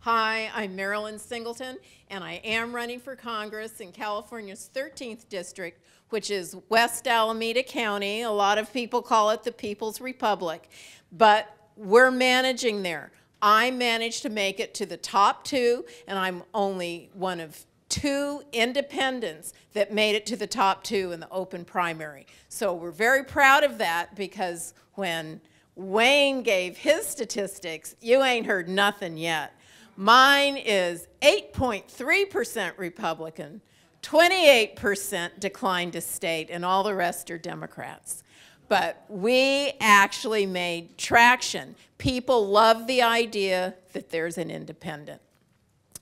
Hi, I'm Marilyn Singleton, and I am running for Congress in California's 13th district, which is West Alameda County. A lot of people call it the People's Republic, but we're managing there. I managed to make it to the top 2, and I'm only one of 2 independents that made it to the top 2 in the open primary. So we're very proud of that, because when Wayne gave his statistics, you ain't heard nothing yet. Mine is 8.3% Republican, 28% declined to state, and all the rest are Democrats. But we actually made traction. People love the idea that there's an independent.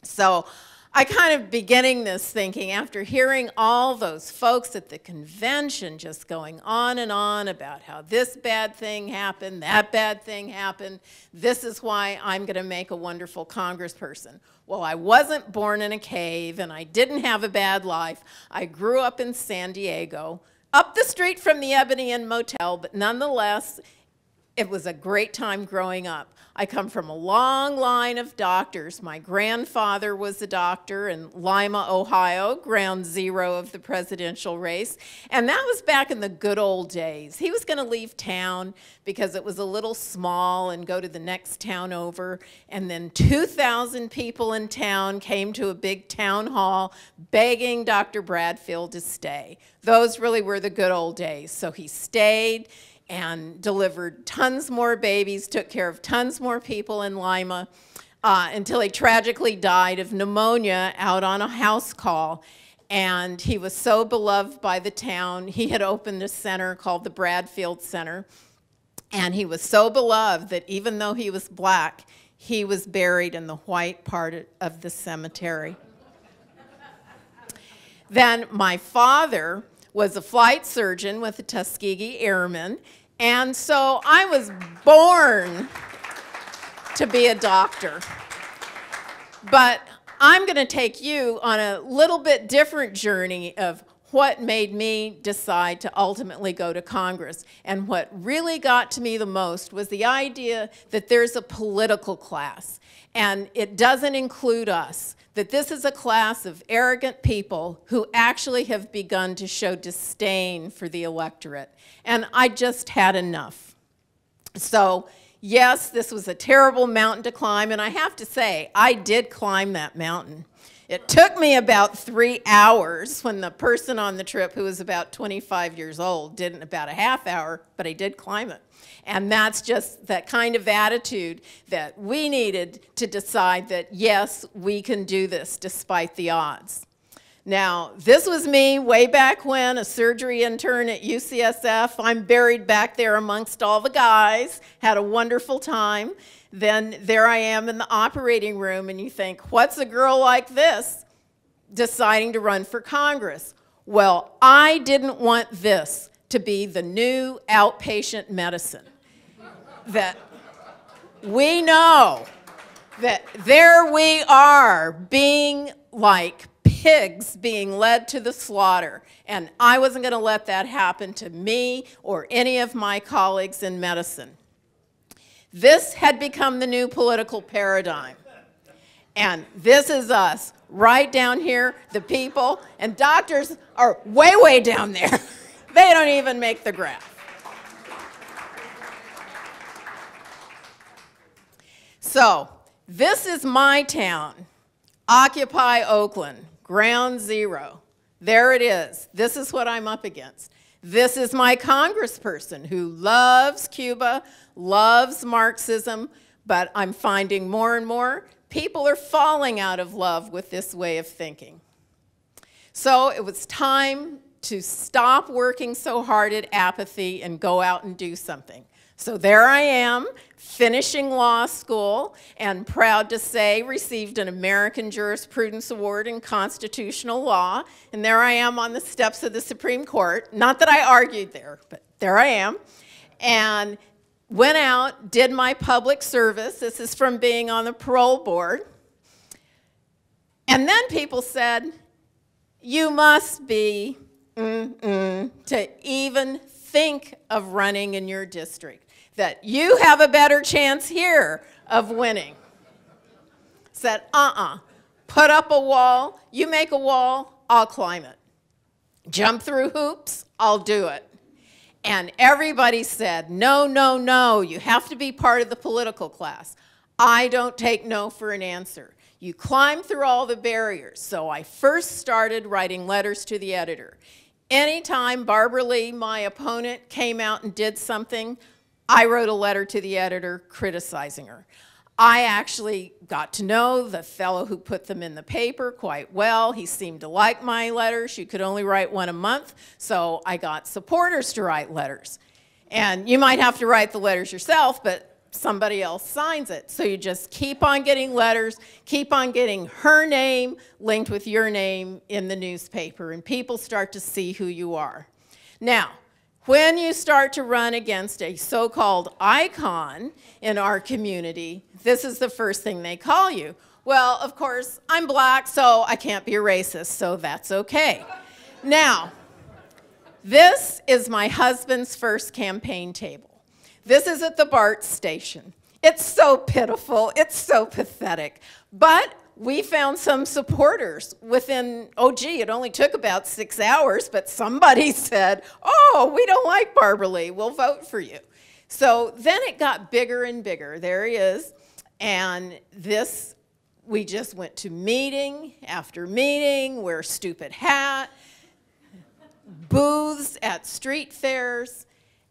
So I kind of beginning this thinking, after hearing all those folks at the convention just going on and on about how this bad thing happened, that bad thing happened, this is why I'm going to make a wonderful congressperson. Well, I wasn't born in a cave, and I didn't have a bad life. I grew up in San Diego, up the street from the Ebony Inn Motel, but nonetheless, it was a great time growing up. I come from a long line of doctors. My grandfather was a doctor in Lima, Ohio, ground zero of the presidential race. And that was back in the good old days. He was going to leave town because it was a little small and go to the next town over. And then 2,000 people in town came to a big town hall begging Dr. Bradfield to stay. Those really were the good old days. So he stayed and delivered tons more babies, took care of tons more people in Lima, until he tragically died of pneumonia out on a house call. And he was so beloved by the town. He had opened a center called the Bradfield Center. And he was so beloved that even though he was black, he was buried in the white part of the cemetery. Then my father was a flight surgeon with the Tuskegee Airmen, and so I was born to be a doctor. But I'm going to take you on a little bit different journey of what made me decide to ultimately go to Congress. And what really got to me the most was the idea that there's a political class, and it doesn't include us. That this is a class of arrogant people who actually have begun to show disdain for the electorate. And I just had enough. So yes, this was a terrible mountain to climb, and I have to say, I did climb that mountain. It took me about 3 hours when the person on the trip, who was about 25 years old, did it in about a half hour, but I did climb it. And that's just that kind of attitude that we needed to decide that, yes, we can do this despite the odds. Now, this was me way back when, a surgery intern at UCSF. I'm buried back there amongst all the guys, had a wonderful time. Then there I am in the operating room, and you think, what's a girl like this deciding to run for Congress? Well, I didn't want this to be the new outpatient medicine. That we know that there we are being like pigs being led to the slaughter, and I wasn't going to let that happen to me or any of my colleagues in medicine. This had become the new political paradigm, and this is us right down here, the people, and doctors are way, way down there. They don't even make the graph. So this is my town, Occupy Oakland, ground zero. There it is. This is what I'm up against. This is my congressperson who loves Cuba, loves Marxism, but I'm finding more and more people are falling out of love with this way of thinking. So it was time to stop working so hard at apathy and go out and do something. So there I am, finishing law school, and proud to say received an American Jurisprudence Award in Constitutional Law. And there I am on the steps of the Supreme Court. Not that I argued there, but there I am. And went out, did my public service. This is from being on the parole board. And then people said, you must be to even think of running in your district, that you have a better chance here of winning. said, put up a wall, you make a wall, I'll climb it. Jump through hoops, I'll do it. And everybody said, no, no, no, you have to be part of the political class. I don't take no for an answer. You climb through all the barriers. So I first started writing letters to the editor. Anytime Barbara Lee, my opponent, came out and did something, I wrote a letter to the editor criticizing her. I actually got to know the fellow who put them in the paper quite well. He seemed to like my letters. You could only write one a month, so I got supporters to write letters. And you might have to write the letters yourself, but somebody else signs it. So you just keep on getting letters, keep on getting her name linked with your name in the newspaper, and people start to see who you are. Now, when you start to run against a so-called icon in our community, this is the first thing they call you. Well, of course, I'm black, so I can't be a racist, so that's okay. Now, this is my husband's first campaign table. This is at the BART station. It's so pitiful, it's so pathetic, but we found some supporters within, oh gee, it only took about 6 hours, but somebody said, oh, we don't like Barbara Lee, we'll vote for you. So then it got bigger and bigger. There he is. And this, we just went to meeting after meeting, wear stupid hat, booths at street fairs,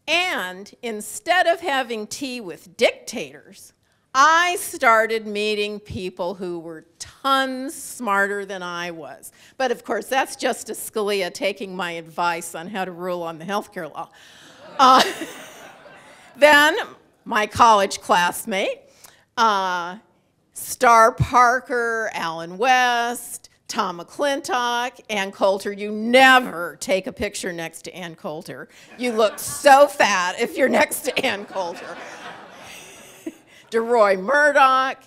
and instead of having tea with dictators, I started meeting people who were tons smarter than I was. But of course, that's Justice Scalia taking my advice on how to rule on the healthcare law. Then my college classmate, Star Parker, Alan West, Tom McClintock, Ann Coulter. You never take a picture next to Ann Coulter. You look so fat if you're next to Ann Coulter. DeRoy Murdoch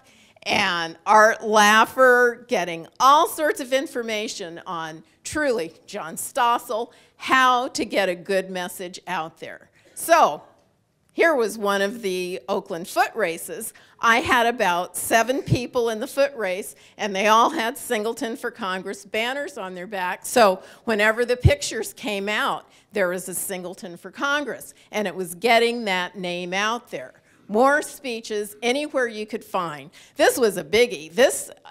and Art Laffer, getting all sorts of information on, truly, John Stossel, how to get a good message out there. So here was one of the Oakland foot races. I had about 7 people in the foot race, and they all had Singleton for Congress banners on their back. So whenever the pictures came out, there was a Singleton for Congress, and it was getting that name out there. More speeches anywhere you could find. This was a biggie.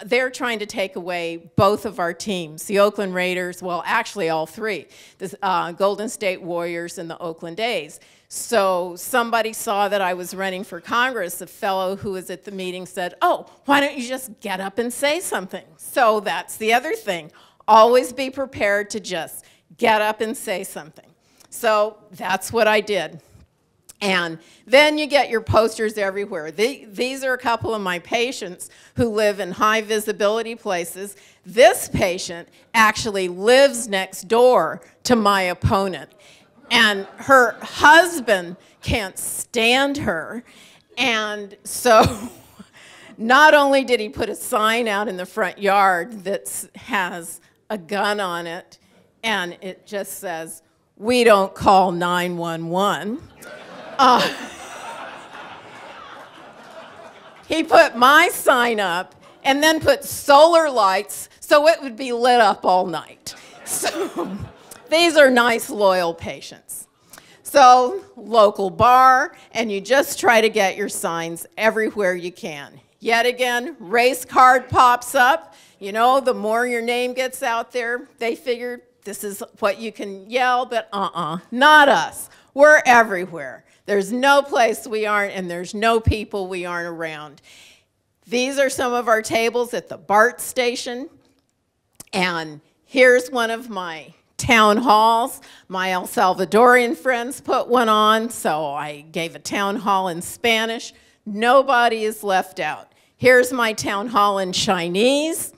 They're trying to take away both of our teams, the Oakland Raiders, well, actually all 3, the Golden State Warriors and the Oakland A's. So somebody saw that I was running for Congress. A fellow who was at the meeting said, oh, why don't you just get up and say something? So that's the other thing. Always be prepared to just get up and say something. So that's what I did. And then you get your posters everywhere. These are a couple of my patients who live in high visibility places. This patient actually lives next door to my opponent. And her husband can't stand her. And so not only did he put a sign out in the front yard that has a gun on it, and it just says, "We don't call 911." He put my sign up and then put solar lights so it would be lit up all night. So these are nice, loyal patients. So local bar, and you just try to get your signs everywhere you can. Yet again, race card pops up. You know, the more your name gets out there, they figure this is what you can yell, but not us. We're everywhere. There's no place we aren't, and there's no people we aren't around. These are some of our tables at the BART station, and here's one of my town halls. My El Salvadorian friends put one on, so I gave a town hall in Spanish. Nobody is left out. Here's my town hall in Chinese.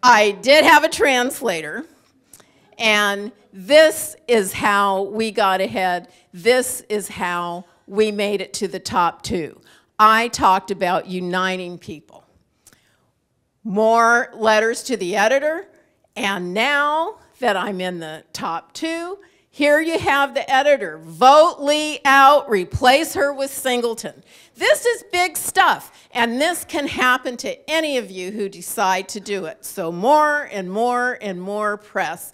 I did have a translator, and this is how we got ahead. This is how we made it to the top 2. I talked about uniting people. More letters to the editor, and now that I'm in the top 2, Here you have the editor. Vote Lee out, replace her with Singleton. This is big stuff, and this can happen to any of you who decide to do it. So more and more and more press.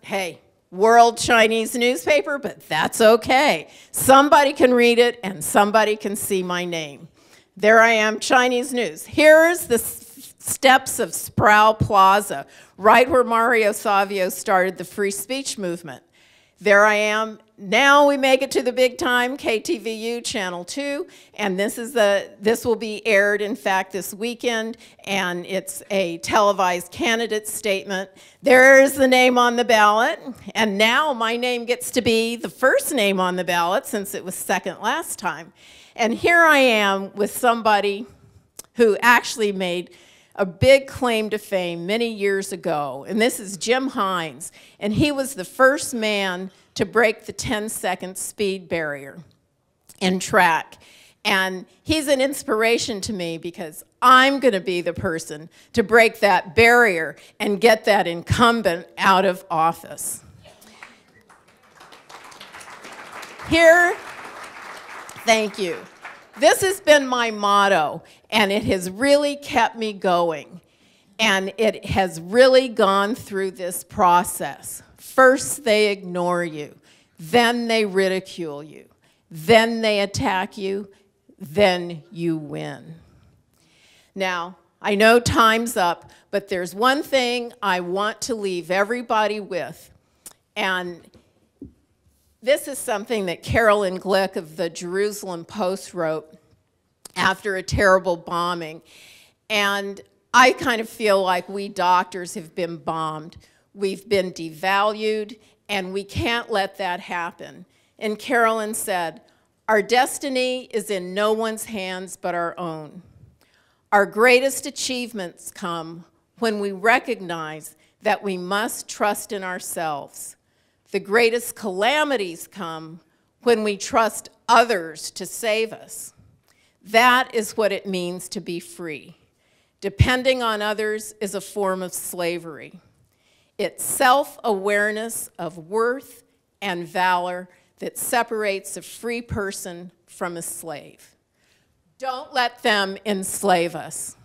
Hey, World Chinese newspaper, but that's okay. Somebody can read it, and somebody can see my name. There I am, Chinese news. Here's the steps of Sproul Plaza, right where Mario Savio started the free speech movement. There I am. Now we make it to the big time, KTVU Channel 2, and this will be aired, in fact, this weekend, and it's a televised candidate statement. There's the name on the ballot, and now my name gets to be the first name on the ballot since it was second last time. And here I am with somebody who actually made a big claim to fame many years ago, and this is Jim Hines, and he was the first man to break the 10-second speed barrier in track. And he's an inspiration to me because I'm going to be the person to break that barrier and get that incumbent out of office. Here, thank you. This has been my motto, and it has really kept me going. And it has really gone through this process. First, they ignore you. Then they ridicule you. Then they attack you. Then you win. Now, I know time's up, but there's one thing I want to leave everybody with. And this is something that Carolyn Glick of the Jerusalem Post wrote after a terrible bombing. And I kind of feel like we doctors have been bombed. We've been devalued, and we can't let that happen. And Carolyn said, "Our destiny is in no one's hands but our own. Our greatest achievements come when we recognize that we must trust in ourselves. The greatest calamities come when we trust others to save us. That is what it means to be free. Depending on others is a form of slavery. It's self-awareness of worth and valor that separates a free person from a slave. Don't let them enslave us."